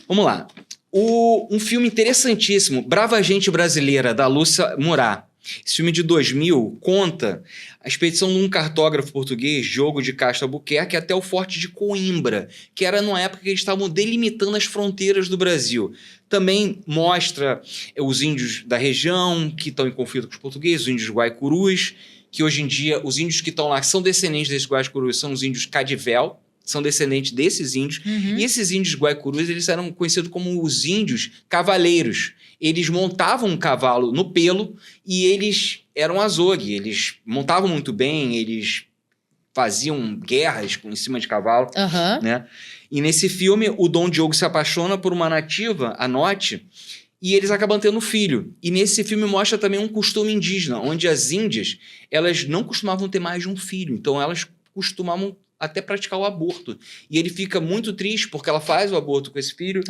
Vamos lá. Um filme interessantíssimo, Brava Gente Brasileira, da Lúcia Murat. Esse filme de 2000 conta a expedição de um cartógrafo português, Diogo de Castro Albuquerque, até o Forte de Coimbra, que era numa época que eles estavam delimitando as fronteiras do Brasil. Também mostra os índios da região que estão em conflito com os portugueses, os índios guaicurus, que hoje em dia os índios que estão lá são descendentes desses guaicurus, são os índios Cadivel, são descendentes desses índios. E esses índios guaicurus, eles eram conhecidos como os índios cavaleiros. Eles montavam um cavalo no pelo e eles eram azogue. Eles montavam muito bem, eles faziam guerras em cima de cavalo, né? E nesse filme, o Dom Diogo se apaixona por uma nativa, a Note, e eles acabam tendo filho. E nesse filme mostra também um costume indígena, onde as índias, elas não costumavam ter mais de um filho. Então, elas costumavam até praticar o aborto. E ele fica muito triste porque ela faz o aborto com esse filho.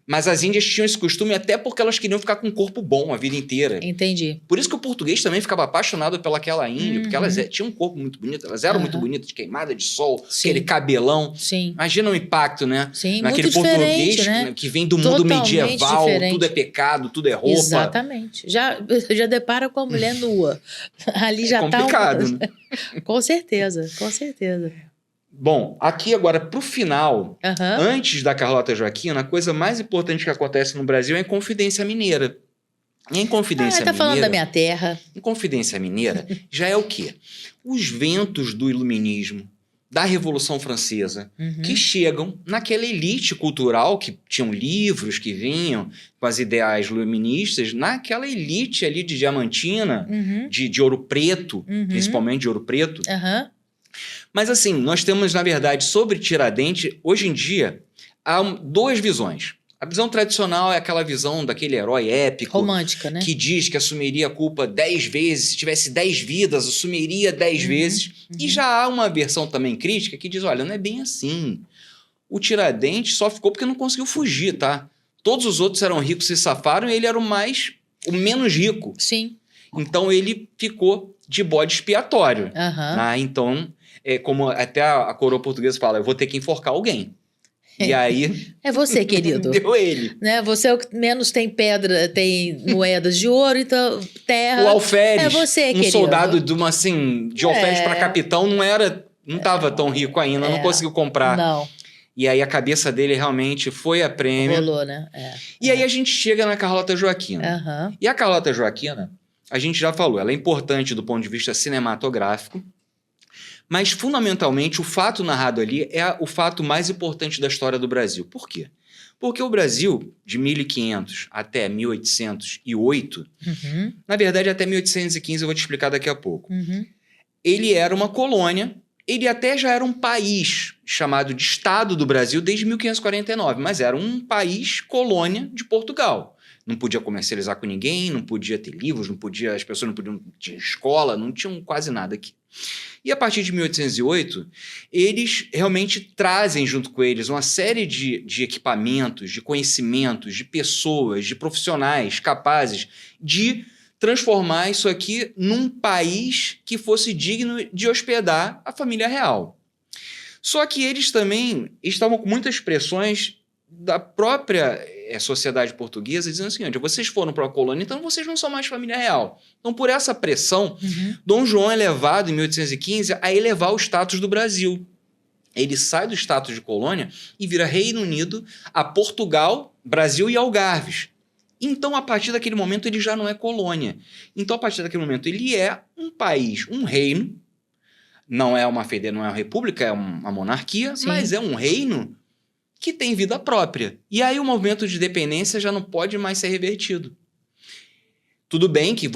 Mas as índias tinham esse costume até porque elas queriam ficar com um corpo bom a vida inteira. Entendi. Por isso que o português também ficava apaixonado pelaquela índia, porque elas tinham um corpo muito bonito, elas eram muito bonitas, de queimada de sol, aquele cabelão. Imagina o impacto, né? Naquele muito português, né? Que vem do mundo medieval, tudo é pecado, tudo é roupa. Exatamente. Já depara com a mulher nua. Ali já tá complicado, né? Com certeza, com certeza. Bom, aqui agora pro final, antes da Carlota Joaquina, a coisa mais importante que acontece no Brasil é a Inconfidência Mineira. E a Inconfidência Mineira... falando da minha terra. Inconfidência Mineira já é o quê? Os ventos do iluminismo, da Revolução Francesa, que chegam naquela elite cultural, que tinham livros que vinham com as ideais iluministas, naquela elite ali de Diamantina, de Ouro Preto, principalmente de Ouro Preto. Mas assim, nós temos, na verdade, sobre Tiradentes, hoje em dia, há duas visões. A visão tradicional é aquela visão daquele herói épico. Romântica, né? Que diz que assumiria a culpa 10 vezes, se tivesse 10 vidas, assumiria 10 vezes. E já há uma versão também crítica que diz, olha, não é bem assim. O Tiradentes só ficou porque não conseguiu fugir, tá? Todos os outros eram ricos e se safaram e ele era o menos rico. Sim. Então ele ficou de bode expiatório. Então... como até a coroa portuguesa fala, eu vou ter que enforcar alguém. E aí... É você, querido. Deu ele. Né? Você é o que menos tem pedra, tem moedas de ouro, então terra... O Alferes, é você, querido. Soldado de Alferes para capitão, não estava tão rico ainda, não conseguiu comprar. Não. E aí a cabeça dele realmente foi a prêmio. Rolou, né? E aí a gente chega na Carlota Joaquina. E a Carlota Joaquina, a gente já falou, ela é importante do ponto de vista cinematográfico, mas, fundamentalmente, o fato narrado ali é o fato mais importante da história do Brasil. Por quê? Porque o Brasil, de 1500 até 1808, na verdade, até 1815, eu vou te explicar daqui a pouco, ele era uma colônia, ele até já era um país chamado de Estado do Brasil desde 1549, mas era um país colônia de Portugal. Não podia comercializar com ninguém, não podia ter livros, as pessoas não podiam ter escola, não tinham quase nada aqui. E a partir de 1808, eles realmente trazem junto com eles uma série de equipamentos, de conhecimentos, de pessoas, de profissionais capazes de transformar isso aqui num país que fosse digno de hospedar a família real. Só que eles também estavam com muitas pressões da própria sociedade portuguesa, dizendo assim, vocês foram para a colônia, então vocês não são mais família real. Então, por essa pressão, Dom João é levado, em 1815, a elevar o status do Brasil. Ele sai do status de colônia e vira Reino Unido a Portugal, Brasil e Algarves. Então, a partir daquele momento, ele já não é colônia. Então, a partir daquele momento, ele é um país, um reino, não é uma república, é uma monarquia, mas é um reino que tem vida própria. E aí o movimento de dependência já não pode mais ser revertido. Tudo bem que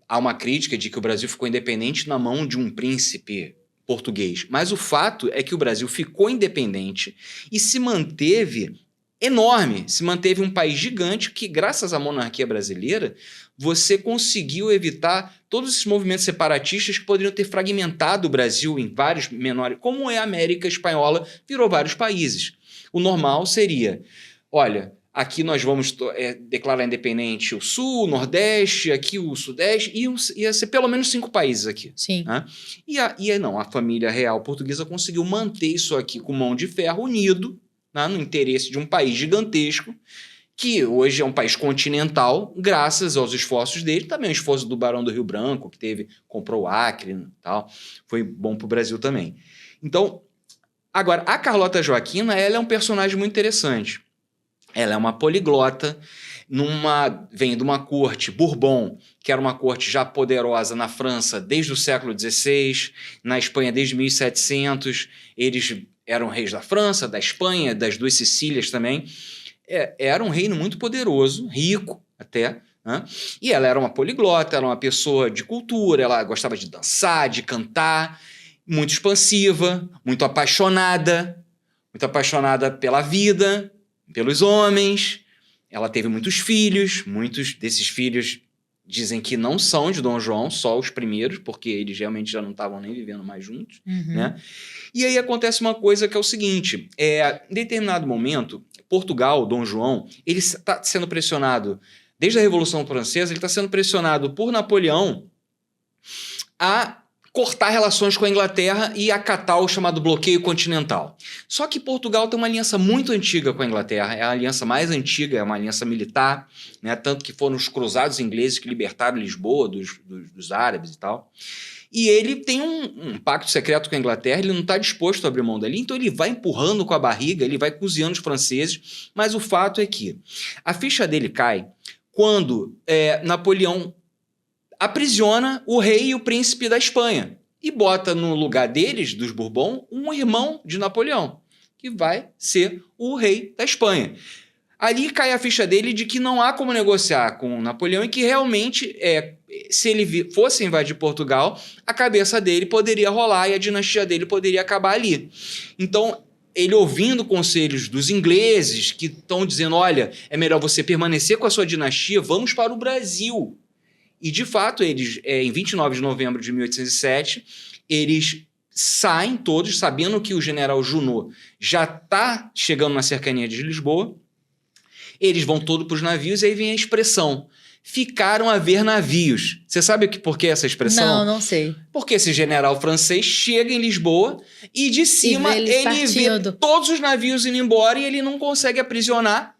há uma crítica de que o Brasil ficou independente na mão de um príncipe português, mas o fato é que o Brasil ficou independente e se manteve enorme, se manteve um país gigante que, graças à monarquia brasileira, você conseguiu evitar todos esses movimentos separatistas que poderiam ter fragmentado o Brasil em vários menores, como é a América Espanhola, virou vários países. O normal seria, olha, aqui nós vamos declarar independente o Sul, o Nordeste, aqui o Sudeste, e ia ser pelo menos 5 países aqui. Sim. Né? E não, a família real portuguesa conseguiu manter isso aqui com mão de ferro unido, né, no interesse de um país gigantesco, que hoje é um país continental, graças aos esforços dele, também o esforço do Barão do Rio Branco, que comprou o Acre e tal, foi bom para o Brasil também. Então, agora, a Carlota Joaquina, ela é um personagem muito interessante. Ela é uma poliglota, vem de uma corte Bourbon, que era uma corte já poderosa na França desde o século XVI, na Espanha desde 1700, eles eram reis da França, da Espanha, das duas Sicílias também. Era um reino muito poderoso, rico até, né? E ela era uma poliglota, era uma pessoa de cultura, ela gostava de dançar, de cantar, muito expansiva, muito apaixonada pela vida, pelos homens. Ela teve muitos filhos, muitos desses filhos dizem que não são de Dom João, só os primeiros, porque eles realmente já não estavam nem vivendo mais juntos, né? E aí acontece uma coisa que é o seguinte, em determinado momento, Portugal, Dom João, ele está sendo pressionado, desde a Revolução Francesa, ele está sendo pressionado por Napoleão a cortar relações com a Inglaterra e acatar o chamado bloqueio continental. Só que Portugal tem uma aliança muito antiga com a Inglaterra, é a aliança mais antiga, é uma aliança militar, né? Tanto que foram os cruzados ingleses que libertaram Lisboa dos árabes e tal. E ele tem um pacto secreto com a Inglaterra, ele não está disposto a abrir mão dali, então ele vai empurrando com a barriga, ele vai cozinhando os franceses, mas o fato é que a ficha dele cai quando Napoleão aprisiona o rei e o príncipe da Espanha e bota no lugar deles, dos Bourbon, um irmão de Napoleão, que vai ser o rei da Espanha. Ali cai a ficha dele de que não há como negociar com Napoleão e que realmente, se ele fosse invadir Portugal, a cabeça dele poderia rolar e a dinastia dele poderia acabar ali. Então, ele ouvindo conselhos dos ingleses que estão dizendo, olha, é melhor você permanecer com a sua dinastia, vamos para o Brasil. E, de fato, eles, em 29 de novembro de 1807, eles saem todos, sabendo que o general Junot já está chegando na cercania de Lisboa. Eles vão todos para os navios e aí vem a expressão, ficaram a ver navios. Você sabe por que essa expressão? Não sei. Porque esse general francês chega em Lisboa e de cima ele vê todos os navios indo embora e ele não consegue aprisionar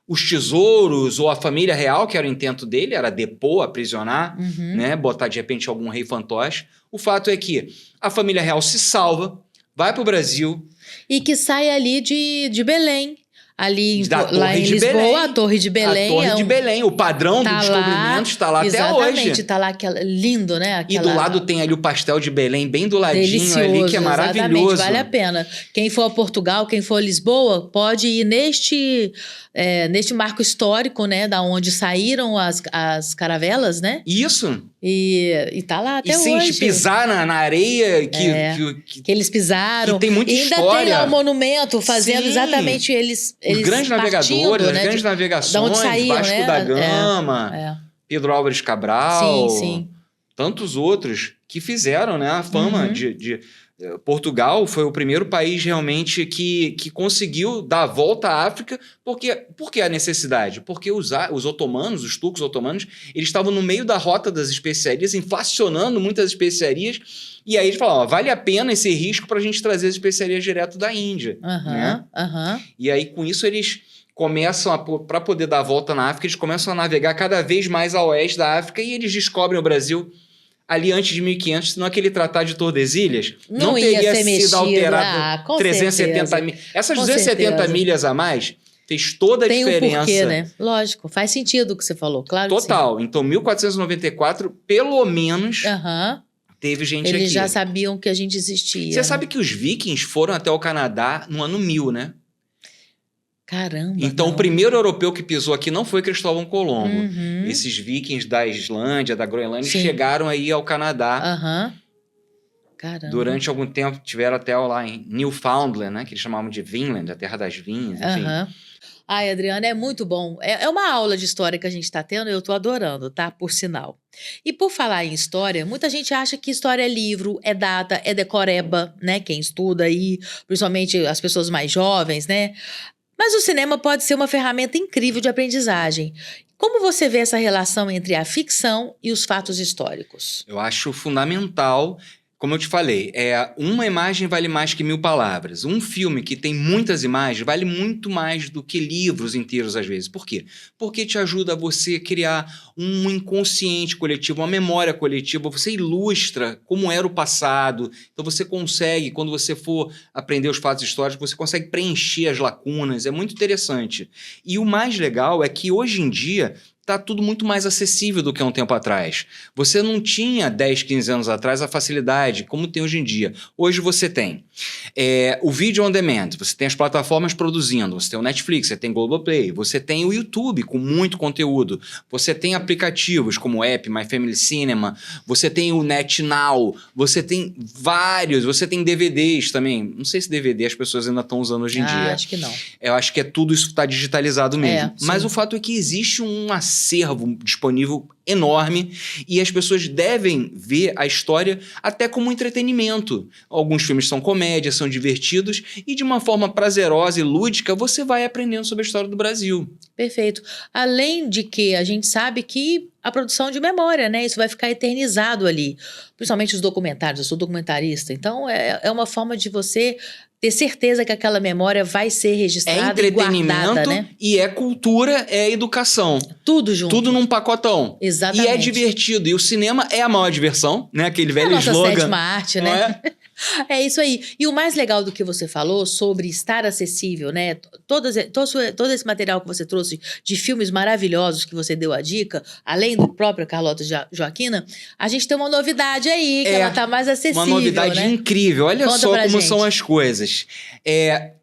os tesouros ou a família real, que era o intento dele, era depor, aprisionar, né? Botar de repente algum rei fantoche. O fato é que a família real se salva, vai para o Brasil. E que sai ali de Belém. Ali lá em Lisboa, Belém, a Torre de Belém. A Torre de Belém, o padrão do descobrimento está lá até hoje. Exatamente, está lá lindo, né? E do lado tem ali o pastel de Belém, bem do ladinho delicioso, ali, que é maravilhoso. Vale a pena. Quem for a Portugal, quem for a Lisboa, pode ir neste marco histórico, né? Da onde saíram as caravelas, né? Isso. E tá lá até hoje. E sim, pisar na areia que eles pisaram. Que tem muita história. Ainda tem lá o monumento fazendo exatamente eles os grandes navegadores, né, as grandes navegações, de onde saíam, Vasco né? da Gama, Pedro Álvares Cabral, tantos outros que fizeram, né, a fama de Portugal foi o primeiro país realmente que conseguiu dar a volta à África. Por que a necessidade? Porque os otomanos, os turcos otomanos, eles estavam no meio da rota das especiarias, inflacionando muitas especiarias, e aí eles falaram, vale a pena esse risco para a gente trazer as especiarias direto da Índia. Né? E aí, com isso, eles começam, para poder dar a volta na África, eles começam a navegar cada vez mais a oeste da África e eles descobrem o Brasil ali antes de 1500, senão aquele Tratado de Tordesilhas não teria sido alterado 370 milhas. Essas 270 milhas a mais fez toda a diferença. Tem um porquê, né? Lógico, faz sentido o que você falou, claro. Total. Que sim. Então, 1494, pelo menos, teve gente aqui. Eles já sabiam que a gente existia. Você sabe que os vikings foram até o Canadá no ano 1000, né? Caramba. Então, o primeiro europeu que pisou aqui não foi Cristóvão Colombo. Esses vikings da Islândia, da Groenlândia, chegaram aí ao Canadá. Caramba. Durante algum tempo, tiveram até lá em Newfoundland, né? Que eles chamavam de Vinland, a terra das vinhas, enfim. Ai, Adriana, é muito bom. É uma aula de história que a gente está tendo e eu estou adorando, tá? Por sinal. E por falar em história, muita gente acha que história é livro, é data, é decoreba, né? Quem estuda aí, principalmente as pessoas mais jovens, né? Mas o cinema pode ser uma ferramenta incrível de aprendizagem. Como você vê essa relação entre a ficção e os fatos históricos? Eu acho fundamental Como eu te falei, uma imagem vale mais que 1000 palavras. Um filme que tem muitas imagens vale muito mais do que livros inteiros, às vezes. Por quê? Porque te ajuda a você criar um inconsciente coletivo, uma memória coletiva. Você ilustra como era o passado. Então você consegue, quando você for aprender os fatos históricos, você consegue preencher as lacunas. É muito interessante. E o mais legal é que hoje em dia está tudo muito mais acessível do que há um tempo atrás. Você não tinha 10, 15 anos atrás a facilidade como tem hoje em dia. Hoje você tem o vídeo on demand, você tem as plataformas produzindo, você tem o Netflix, você tem o Globoplay, você tem o YouTube com muito conteúdo, você tem aplicativos como o app My Family Cinema, você tem o NetNow, você tem vários, você tem DVDs também. Não sei se DVD as pessoas ainda estão usando hoje em dia. Acho que não. Eu acho que tudo isso está digitalizado mesmo. Mas sim. o fato é que existe um acervo disponível enorme e as pessoas devem ver a história até como entretenimento. Alguns filmes são comédia, são divertidos e de uma forma prazerosa e lúdica você vai aprendendo sobre a história do Brasil. Perfeito. Além de que a gente sabe que a produção de memória, né? Isso vai ficar eternizado ali. Principalmente os documentários. Eu sou documentarista. Então, é uma forma de você ter certeza que aquela memória vai ser registrada e guardada, né? E é cultura, é educação. Tudo junto. Tudo num pacotão. Exatamente. E é divertido. E o cinema é a maior diversão, né? Aquele velho nossa slogan. sétima arte, não né? é? É isso aí. E o mais legal do que você falou sobre estar acessível, né? Todo esse material que você trouxe de filmes maravilhosos que você deu a dica, além do próprio Carlota Joaquina, a gente tem uma novidade aí, que ela tá mais acessível, uma novidade né? incrível. Olha Conta só pra como gente. são as coisas.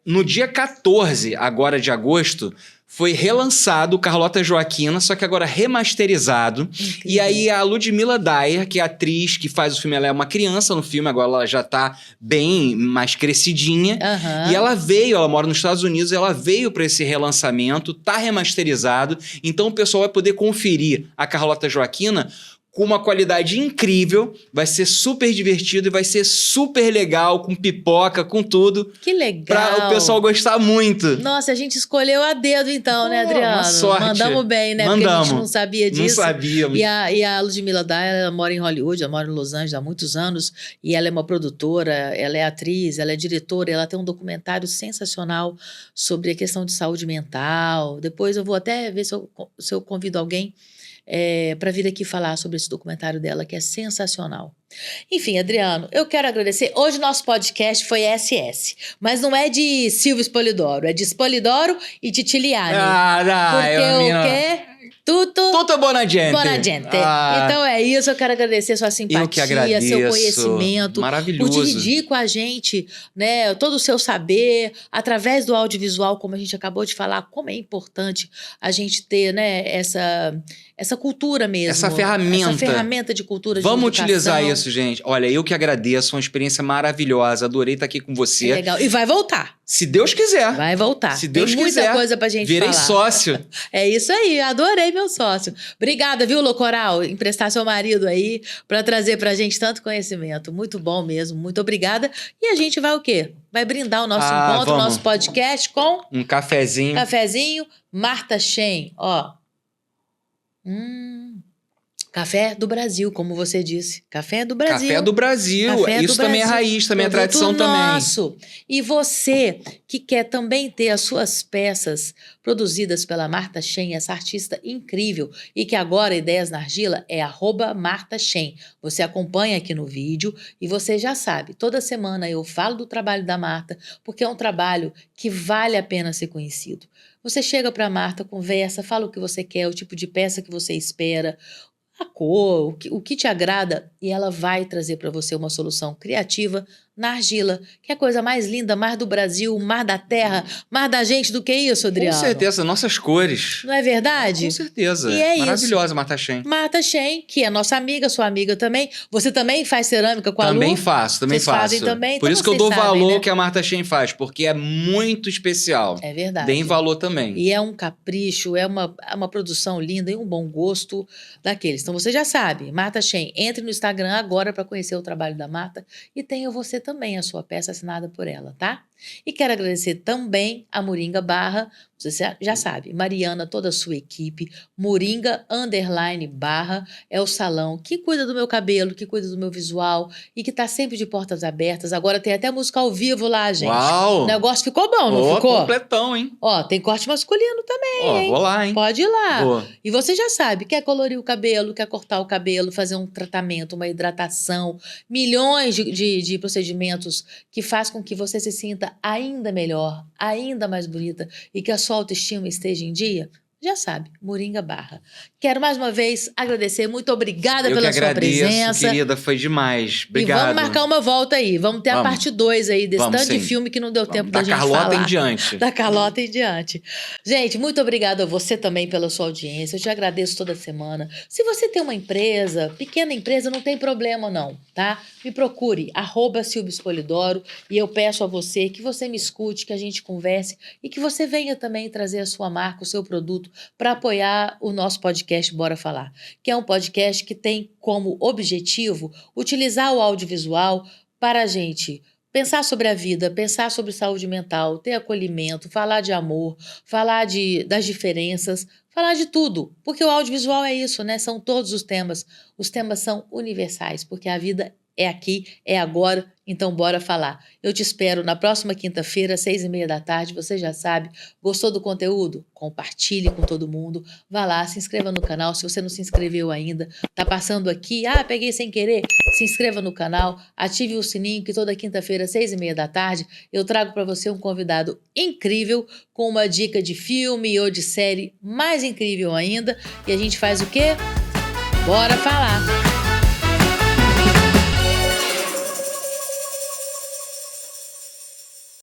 No dia 14, agora de agosto, foi relançado o Carlota Joaquina, só que agora remasterizado. Incrível. E aí a Ludmilla Dyer, que é a atriz que faz o filme, ela é uma criança no filme, agora ela já tá bem mais crescidinha. Aham. E ela mora nos Estados Unidos, ela veio para esse relançamento, tá remasterizado. Então o pessoal vai poder conferir a Carlota Joaquina com uma qualidade incrível, vai ser super divertido e vai ser super legal, com pipoca, com tudo. Que legal. Pra o pessoal gostar muito. Nossa, a gente escolheu a dedo então, né, Adriano? Uma sorte. Mandamos bem, né? Porque a gente não sabia disso. Não sabíamos. E a Ludmilla Dyer, ela mora em Hollywood, ela mora em Los Angeles há muitos anos, e ela é uma produtora, ela é atriz, ela é diretora, ela tem um documentário sensacional sobre a questão de saúde mental. Depois eu vou até ver se eu convido alguém para vir aqui falar sobre esse documentário dela, que é sensacional. Enfim, Adriano, eu quero agradecer. Hoje nosso podcast foi SS, mas não é de Silvio Spolidoro, é de Spolidoro e Titiliani. Porque o quê? Tutto buona gente. Buona gente. Então é isso, eu quero agradecer sua simpatia, eu que agradeço. seu conhecimento, maravilhoso. por dividir com a gente, né, todo o seu saber, através do audiovisual, como a gente acabou de falar, como é importante a gente ter, né, essa cultura mesmo. Essa ferramenta de cultura, Vamos de utilizar isso, gente. Olha, eu que agradeço, uma experiência maravilhosa, adorei estar aqui com você. Legal. E vai voltar. Se Deus quiser. Vai voltar. Se Deus Tem muita quiser. coisa pra gente Virei falar. sócio. É isso aí, adorei meu sócio. Obrigada, viu, Locoral? Emprestar seu marido aí pra trazer pra gente tanto conhecimento. Muito bom mesmo, muito obrigada. E a gente vai o quê? Vai brindar o nosso encontro, o vamos. nosso podcast com Um cafezinho. Marta Shen, ó. Café do Brasil, como você disse. Café do Brasil. Café do Brasil. Café Isso do também é Brasil. raiz, também é Produto tradição também. nosso. E você que quer também ter as suas peças produzidas pela Marta Shen, essa artista incrível, e que agora Ideias na Argila é @MartaShen. Você acompanha aqui no vídeo e você já sabe, toda semana eu falo do trabalho da Marta, porque é um trabalho que vale a pena ser conhecido. Você chega para a Marta, conversa, fala o que você quer, o tipo de peça que você espera, a cor, o que te agrada, e ela vai trazer para você uma solução criativa na argila, que é a coisa mais linda, mais do Brasil, mais da terra, mais da gente do que isso, Adriano. Com certeza, nossas cores. Não é verdade? Com certeza. E é maravilhosa, Marta Shen. Marta Shen, que é nossa amiga, sua amiga também. Você também faz cerâmica com a Lu? Também faço. Vocês fazem também? Por Então isso que eu vocês dou sabem, valor né? que a Marta Shen faz, porque é muito especial. É verdade. Deem valor também. E é um capricho, é uma produção linda e um bom gosto daqueles. Então você já sabe, Marta Shen, entre no Instagram agora para conhecer o trabalho da Marta e tenha você também a sua peça assinada por ela, tá? E quero agradecer também a Moringa Barra Você já sabe, Mariana, toda a sua equipe, Moringa_barra é o salão que cuida do meu cabelo, que cuida do meu visual e que tá sempre de portas abertas. Agora tem até música ao vivo lá, gente. Uau! O negócio ficou bom, não Ô, ficou? completão, hein? Ó, tem corte masculino também, Ó, hein? vou lá, hein? Pode ir lá. Vou. E você já sabe, quer colorir o cabelo, quer cortar o cabelo, fazer um tratamento, uma hidratação, milhões de procedimentos que faz com que você se sinta ainda melhor, ainda mais bonita e que a sua autoestima esteja em dia? Já sabe, Moringa Barra. Quero mais uma vez agradecer, muito obrigada pela sua presença. Querida, foi demais. Obrigado. E vamos marcar uma volta aí, vamos ter a parte 2 aí desse tanto de filme que não deu tempo da gente falar. Da Carlota em diante. Da Carlota em diante. Gente, muito obrigada a você também pela sua audiência, eu te agradeço toda semana. Se você tem uma empresa, pequena empresa, não tem problema não, tá? Me procure, @SilbiosPolidoro, e eu peço a você que você me escute, que a gente converse e que você venha também trazer a sua marca, o seu produto, para apoiar o nosso podcast Bora Falar, que é um podcast que tem como objetivo utilizar o audiovisual para a gente pensar sobre a vida, pensar sobre saúde mental, ter acolhimento, falar de amor, falar das diferenças, falar de tudo, porque o audiovisual é isso, né? São todos os temas são universais, porque a vida é aqui, é agora, então bora falar. Eu te espero na próxima quinta-feira, 6h30 da tarde, você já sabe. Gostou do conteúdo? Compartilhe com todo mundo. Vá lá, se inscreva no canal, se você não se inscreveu ainda. Tá passando aqui, peguei sem querer. Se inscreva no canal, ative o sininho que toda quinta-feira, 6h30 da tarde, eu trago para você um convidado incrível com uma dica de filme ou de série mais incrível ainda. E a gente faz o quê? Bora falar!